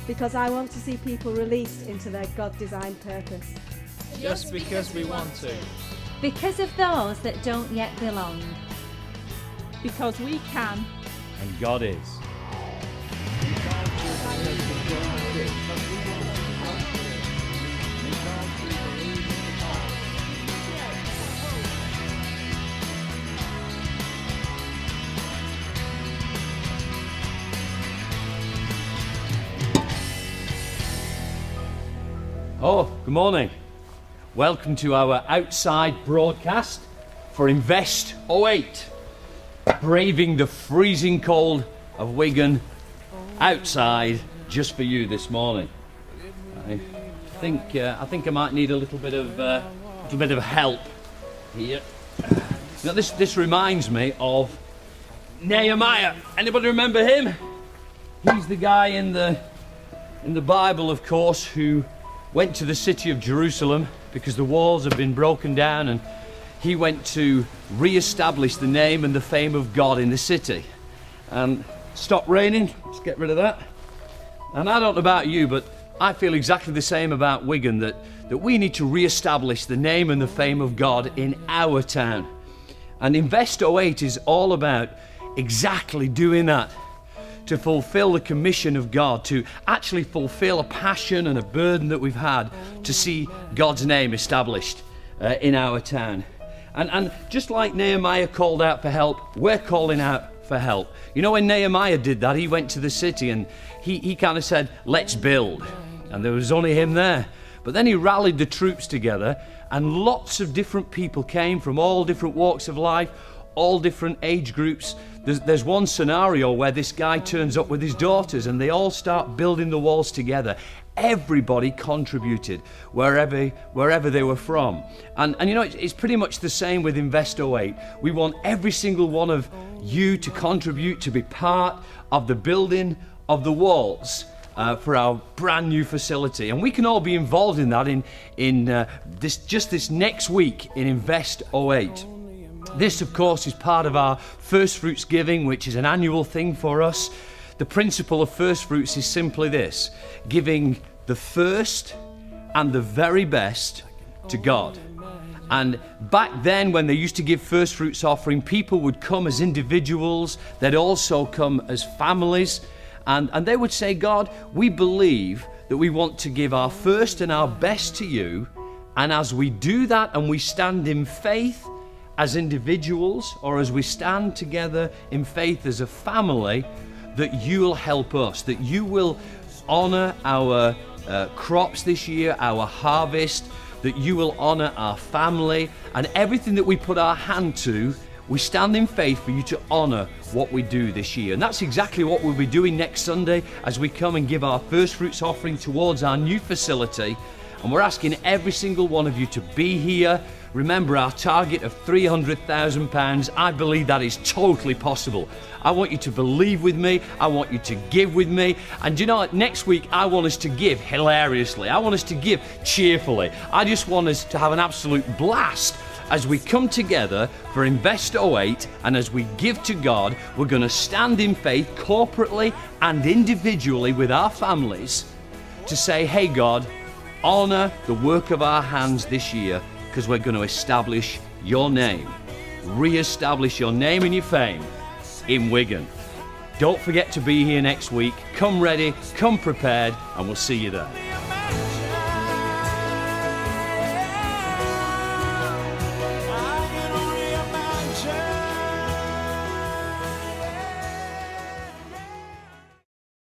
because I want to see people released into their God-designed purpose. Just because we want to. Because of those that don't yet belong. Because we can. And God is. Oh, good morning. Welcome to our outside broadcast for Invest 08. Braving the freezing cold of Wigan outside just for you this morning. I think I might need a little bit of help here. Now this reminds me of Nehemiah. Anybody remember him? He's the guy in the Bible, of course, who went to the city of Jerusalem because the walls had been broken down, and he went to re-establish the name and the fame of God in the city. And stopped raining, let's get rid of that. And I don't know about you, but I feel exactly the same about Wigan, that we need to re-establish the name and the fame of God in our town. And Invest 08 is all about exactly doing that, to fulfill the commission of God, to actually fulfill a passion and a burden that we've had to see God's name established in our town. And just like Nehemiah called out for help, we're calling out for help. You know, when Nehemiah did that, he went to the city and he kind of said, let's build. And there was only him there. But then he rallied the troops together, and lots of different people came from all different walks of life, all different age groups. There's one scenario where this guy turns up with his daughters and they all start building the walls together. Everybody contributed wherever they were from. And you know, it's pretty much the same with Invest 08. We want every single one of you to contribute, to be part of the building of the walls for our brand new facility. And we can all be involved in that in this next week in Invest 08. This, of course, is part of our First Fruits giving, which is an annual thing for us. The principle of First Fruits is simply this: giving the first and the very best to God. And back then, when they used to give First Fruits offering, people would come as individuals, they'd also come as families, and they would say, God, we believe that we want to give our first and our best to you, and as we do that and we stand in faith as individuals, or as we stand together in faith as a family, that you'll help us, that you will honor our crops this year, our harvest, that you will honor our family, and everything that we put our hand to, we stand in faith for you to honor what we do this year. And that's exactly what we'll be doing next Sunday as we come and give our First Fruits offering towards our new facility. And we're asking every single one of you to be here. Remember our target of £300,000. I believe that is totally possible. I want you to believe with me. I want you to give with me. And you know what? Next week, I want us to give hilariously. I want us to give cheerfully. I just want us to have an absolute blast as we come together for Invest 08, and as we give to God. We're going to stand in faith corporately and individually with our families to say, hey God, honor the work of our hands this year, because we're going to establish your name, re-establish your name and your fame in Wigan. Don't forget to be here next week. Come ready, come prepared, and we'll see you there.